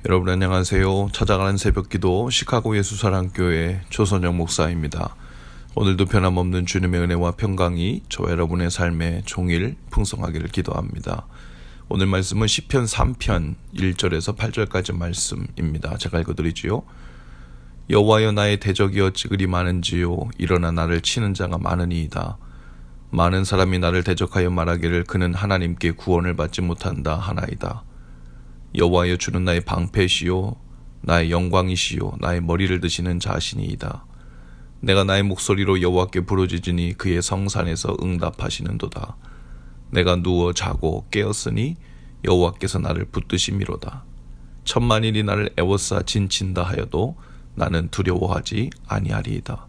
여러분 안녕하세요. 찾아가는 새벽기도 시카고 예수사랑교회 조선영 목사입니다. 오늘도 변함없는 주님의 은혜와 평강이 저와 여러분의 삶에 종일 풍성하기를 기도합니다. 오늘 말씀은 시편 3편 1절에서 8절까지 말씀입니다. 제가 읽어드리지요. 여호와여 나의 대적이 어찌 그리 많은지요. 일어나 나를 치는 자가 많으니이다. 많은 사람이 나를 대적하여 말하기를 그는 하나님께 구원을 받지 못한다 하나이다. 여호와여 주는 나의 방패시요 나의 영광이시요 나의 머리를 드시는 자신이이다. 내가 나의 목소리로 여호와께 부르짖으니 그의 성산에서 응답하시는도다. 내가 누워 자고 깨었으니 여호와께서 나를 붙드심이로다. 천만인이 나를 애워싸 진친다 하여도 나는 두려워하지 아니하리이다.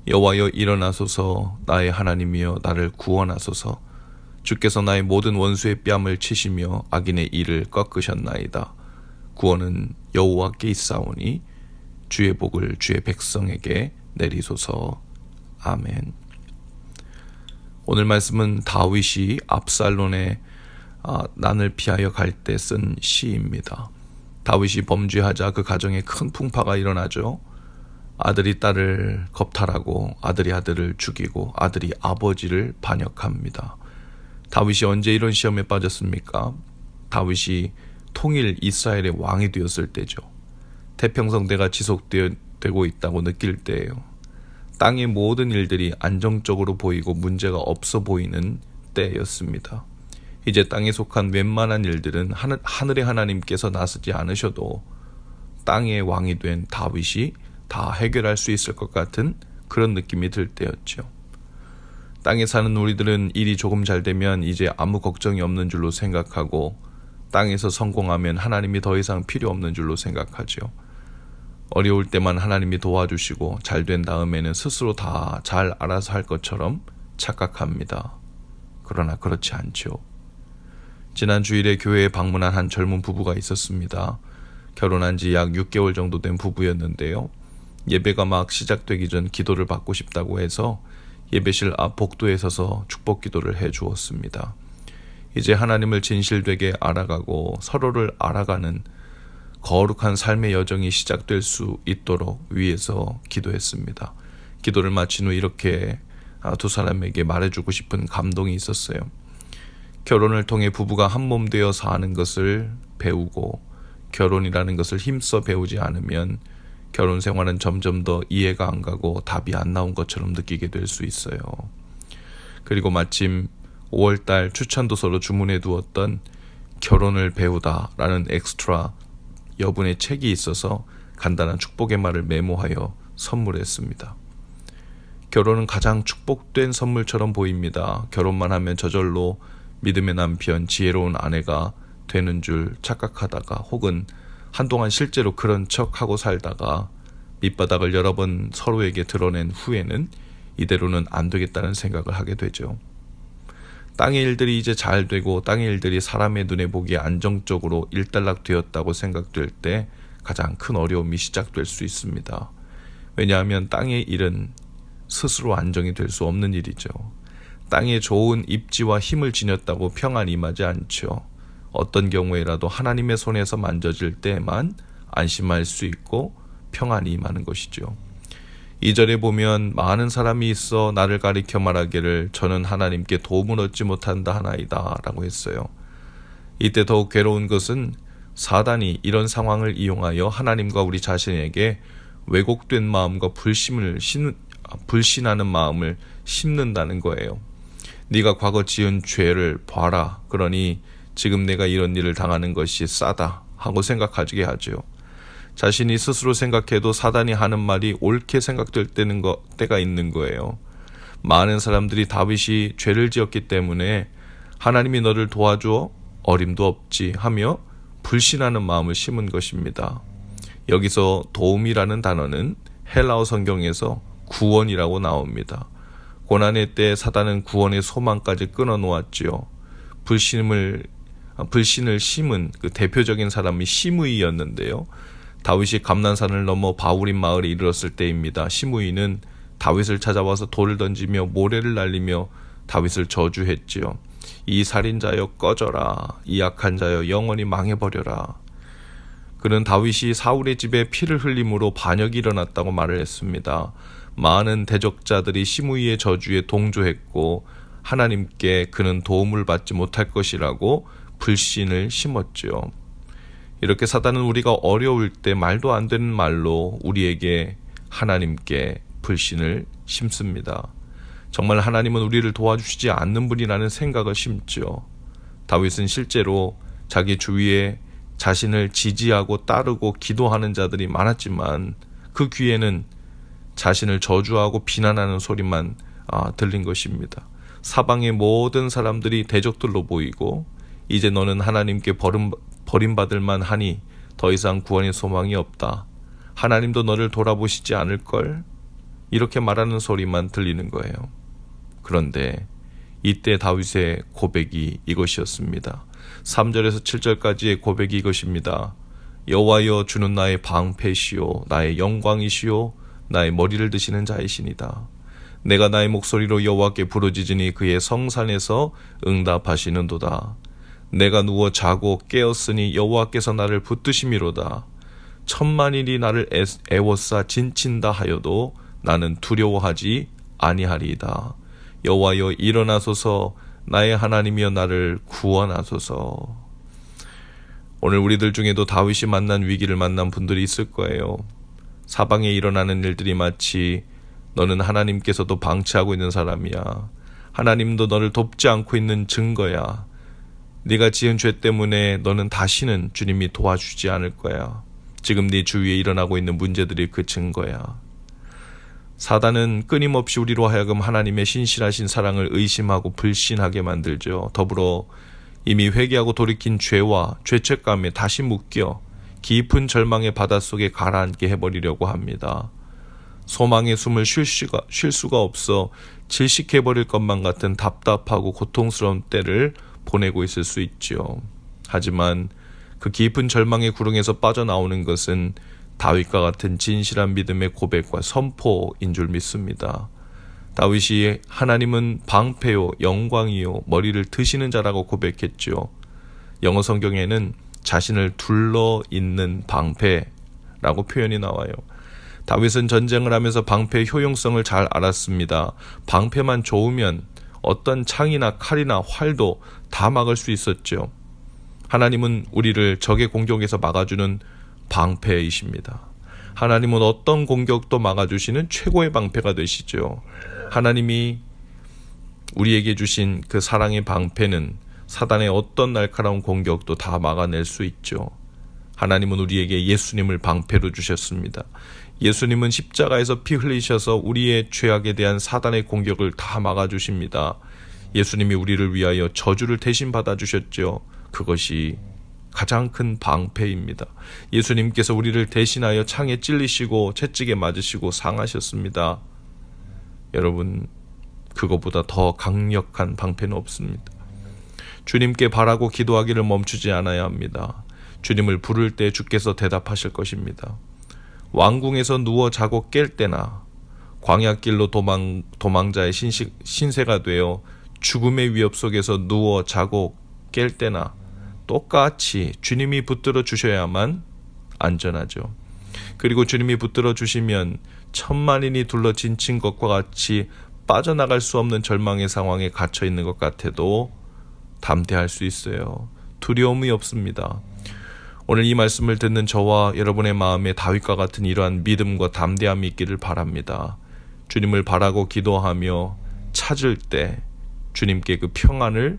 여호와여 일어나소서. 나의 하나님이여 나를 구원하소서. 주께서 나의 모든 원수의 뺨을 치시며 악인의 일을 꺾으셨나이다. 구원은 여호와께 있사오니 주의 복을 주의 백성에게 내리소서. 아멘. 오늘 말씀은 다윗이 압살론의 난을 피하여 갈 때 쓴 시입니다. 다윗이 범죄하자 그 가정에 큰 풍파가 일어나죠. 아들이 딸을 겁탈하고 아들이 아들을 죽이고 아들이 아버지를 반역합니다. 다윗이 언제 이런 시험에 빠졌습니까? 다윗이 통일 이스라엘의 왕이 되었을 때죠. 태평성대가 지속되고 있다고 느낄 때예요. 땅의 모든 일들이 안정적으로 보이고 문제가 없어 보이는 때였습니다. 이제 땅에 속한 웬만한 일들은 하늘의 하나님께서 나서지 않으셔도 땅의 왕이 된 다윗이 다 해결할 수 있을 것 같은 그런 느낌이 들 때였죠. 땅에 사는 우리들은 일이 조금 잘 되면 이제 아무 걱정이 없는 줄로 생각하고 땅에서 성공하면 하나님이 더 이상 필요 없는 줄로 생각하죠. 어려울 때만 하나님이 도와주시고 잘 된 다음에는 스스로 다 잘 알아서 할 것처럼 착각합니다. 그러나 그렇지 않죠. 지난 주일에 교회에 방문한 한 젊은 부부가 있었습니다. 결혼한 지 약 6개월 정도 된 부부였는데요. 예배가 막 시작되기 전 기도를 받고 싶다고 해서 예배실 앞 복도에 서서 축복 기도를 해 주었습니다. 이제 하나님을 진실되게 알아가고 서로를 알아가는 거룩한 삶의 여정이 시작될 수 있도록 위해서 기도했습니다. 기도를 마친 후 이렇게 두 사람에게 말해주고 싶은 감동이 있었어요. 결혼을 통해 부부가 한 몸 되어 사는 것을 배우고 결혼이라는 것을 힘써 배우지 않으면 결혼 생활은 점점 더 이해가 안 가고 답이 안 나온 것처럼 느끼게 될 수 있어요. 그리고 마침 5월달 추천도서로 주문해 두었던 결혼을 배우다라는 엑스트라 여분의 책이 있어서 간단한 축복의 말을 메모하여 선물했습니다. 결혼은 가장 축복된 선물처럼 보입니다. 결혼만 하면 저절로 믿음의 남편, 지혜로운 아내가 되는 줄 착각하다가 혹은 한동안 실제로 그런 척하고 살다가 밑바닥을 여러 번 서로에게 드러낸 후에는 이대로는 안 되겠다는 생각을 하게 되죠. 땅의 일들이 이제 잘 되고 땅의 일들이 사람의 눈에 보기에 안정적으로 일단락되었다고 생각될 때 가장 큰 어려움이 시작될 수 있습니다. 왜냐하면 땅의 일은 스스로 안정이 될 수 없는 일이죠. 땅에 좋은 입지와 힘을 지녔다고 평안이 임하지 않죠. 어떤 경우에라도 하나님의 손에서 만져질 때만 안심할 수 있고 평안이 임하는 것이죠. 2절에 보면 많은 사람이 있어 나를 가리켜 말하기를 저는 하나님께 도움을 얻지 못한다 하나이다 라고 했어요. 이때 더욱 괴로운 것은 사단이 이런 상황을 이용하여 하나님과 우리 자신에게 왜곡된 마음과 불신하는 마음을 심는다는 거예요. 네가 과거 지은 죄를 봐라. 그러니 지금 내가 이런 일을 당하는 것이 싸다 하고 생각하게 하죠. 자신이 스스로 생각해도 사단이 하는 말이 옳게 생각될 때가 있는 거예요. 많은 사람들이 다윗이 죄를 지었기 때문에 하나님이 너를 도와줘 어림도 없지 하며 불신하는 마음을 심은 것입니다. 여기서 도움이라는 단어는 헬라어 성경에서 구원이라고 나옵니다. 고난의 때 사단은 구원의 소망까지 끊어놓았지요. 불신을 심은 그 대표적인 사람이 시므이였는데요. 다윗이 감난산을 넘어 바후림 마을에 이르렀을 때입니다. 시므이는 다윗을 찾아와서 돌을 던지며 모래를 날리며 다윗을 저주했지요. 이 살인자여 꺼져라. 이 악한 자여 영원히 망해버려라. 그는 다윗이 사울의 집에 피를 흘림으로 반역이 일어났다고 말을 했습니다. 많은 대적자들이 시므이의 저주에 동조했고 하나님께 그는 도움을 받지 못할 것이라고 불신을 심었죠. 이렇게 사단은 우리가 어려울 때 말도 안 되는 말로 우리에게 하나님께 불신을 심습니다. 정말 하나님은 우리를 도와주시지 않는 분이라는 생각을 심죠. 다윗은 실제로 자기 주위에 자신을 지지하고 따르고 기도하는 자들이 많았지만 그 귀에는 자신을 저주하고 비난하는 소리만 들린 것입니다. 사방의 모든 사람들이 대적들로 보이고 이제 너는 하나님께 버림받을 만하니 더 이상 구원의 소망이 없다. 하나님도 너를 돌아보시지 않을걸? 이렇게 말하는 소리만 들리는 거예요. 그런데 이때 다윗의 고백이 이것이었습니다. 3절에서 7절까지의 고백이 이것입니다. 여호와여, 주는 나의 방패시오 나의 영광이시오 나의 머리를 드시는 자이시니다. 내가 나의 목소리로 여호와께 부르짖으니 그의 성산에서 응답하시는도다. 내가 누워 자고 깨었으니 여호와께서 나를 붙드심이로다. 천만인이 나를 애워싸 진친다 하여도 나는 두려워하지 아니하리이다. 여호와여, 일어나소서. 나의 하나님이여, 나를 구원하소서. 오늘 우리들 중에도 다윗이 만난 위기를 만난 분들이 있을 거예요. 사방에 일어나는 일들이 마치 너는 하나님께서도 방치하고 있는 사람이야. 하나님도 너를 돕지 않고 있는 증거야. 네가 지은 죄 때문에 너는 다시는 주님이 도와주지 않을 거야. 지금 네 주위에 일어나고 있는 문제들이 그 증거야. 사단은 끊임없이 우리로 하여금 하나님의 신실하신 사랑을 의심하고 불신하게 만들죠. 더불어 이미 회개하고 돌이킨 죄와 죄책감에 다시 묶여 깊은 절망의 바닷속에 가라앉게 해버리려고 합니다. 소망의 숨을 쉴 수가 없어 질식해버릴 것만 같은 답답하고 고통스러운 때를 보내고 있을 수 있죠. 하지만 그 깊은 절망의 구렁에서 빠져나오는 것은 다윗과 같은 진실한 믿음의 고백과 선포인 줄 믿습니다. 다윗이 하나님은 방패요 영광이요 머리를 드시는 자라고 고백했죠. 영어 성경에는 자신을 둘러 있는 방패라고 표현이 나와요. 다윗은 전쟁을 하면서 방패의 효용성을 잘 알았습니다. 방패만 좋으면 어떤 창이나 칼이나 활도 다 막을 수 있었죠. 하나님은 우리를 적의 공격에서 막아주는 방패이십니다. 하나님은 어떤 공격도 막아주시는 최고의 방패가 되시죠. 하나님이 우리에게 주신 그 사랑의 방패는 사단의 어떤 날카로운 공격도 다 막아낼 수 있죠. 하나님은 우리에게 예수님을 방패로 주셨습니다. 예수님은 십자가에서 피 흘리셔서 우리의 죄악에 대한 사단의 공격을 다 막아주십니다. 예수님이 우리를 위하여 저주를 대신 받아주셨죠. 그것이 가장 큰 방패입니다. 예수님께서 우리를 대신하여 창에 찔리시고 채찍에 맞으시고 상하셨습니다. 여러분, 그것보다 더 강력한 방패는 없습니다. 주님께 바라고 기도하기를 멈추지 않아야 합니다. 주님을 부를 때 주께서 대답하실 것입니다. 왕궁에서 누워 자고 깰 때나 광야길로 도망자의 신세가 되어 죽음의 위협 속에서 누워 자고 깰 때나 똑같이 주님이 붙들어 주셔야만 안전하죠. 그리고 주님이 붙들어 주시면 천만인이 둘러 진친 것과 같이 빠져나갈 수 없는 절망의 상황에 갇혀 있는 것 같아도 담대할 수 있어요. 두려움이 없습니다. 오늘 이 말씀을 듣는 저와 여러분의 마음에 다윗과 같은 이러한 믿음과 담대함이 있기를 바랍니다. 주님을 바라고 기도하며 찾을 때 주님께 그 평안을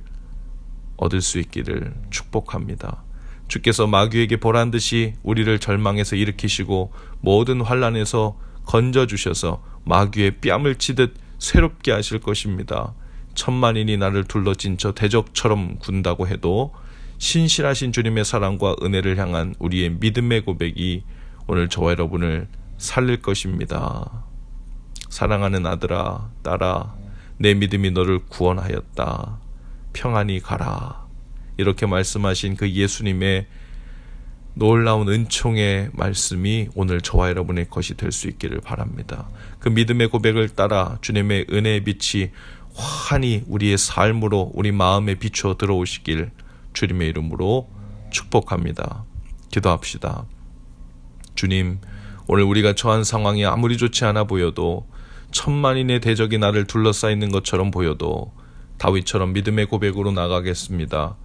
얻을 수 있기를 축복합니다. 주께서 마귀에게 보란듯이 우리를 절망에서 일으키시고 모든 환난에서 건져주셔서 마귀의 뺨을 치듯 새롭게 하실 것입니다. 천만인이 나를 둘러진 저 대적처럼 군다고 해도 신실하신 주님의 사랑과 은혜를 향한 우리의 믿음의 고백이 오늘 저와 여러분을 살릴 것입니다. 사랑하는 아들아, 딸아, 내 믿음이 너를 구원하였다. 평안히 가라. 이렇게 말씀하신 그 예수님의 놀라운 은총의 말씀이 오늘 저와 여러분의 것이 될 수 있기를 바랍니다. 그 믿음의 고백을 따라 주님의 은혜의 빛이 환히 우리의 삶으로 우리 마음에 비추어 들어오시길 주님의 이름으로 축복합니다. 기도합시다. 주님, 오늘 우리가 처한 상황이 아무리 좋지 않아 보여도 천만인의 대적이 나를 둘러싸 있는 것처럼 보여도 다윗처럼 믿음의 고백으로 나가겠습니다.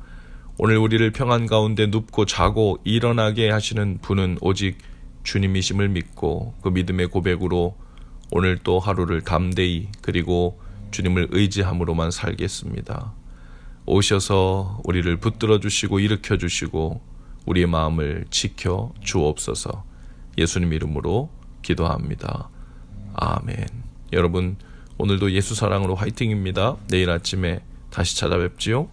오늘 우리를 평안 가운데 눕고 자고 일어나게 하시는 분은 오직 주님이심을 믿고 그 믿음의 고백으로 오늘 또 하루를 담대히 그리고 주님을 의지함으로만 살겠습니다. 오셔서 우리를 붙들어 주시고 일으켜 주시고 우리의 마음을 지켜 주옵소서. 예수님 이름으로 기도합니다. 아멘. 여러분, 오늘도 예수 사랑으로 화이팅입니다. 내일 아침에 다시 찾아뵙지요.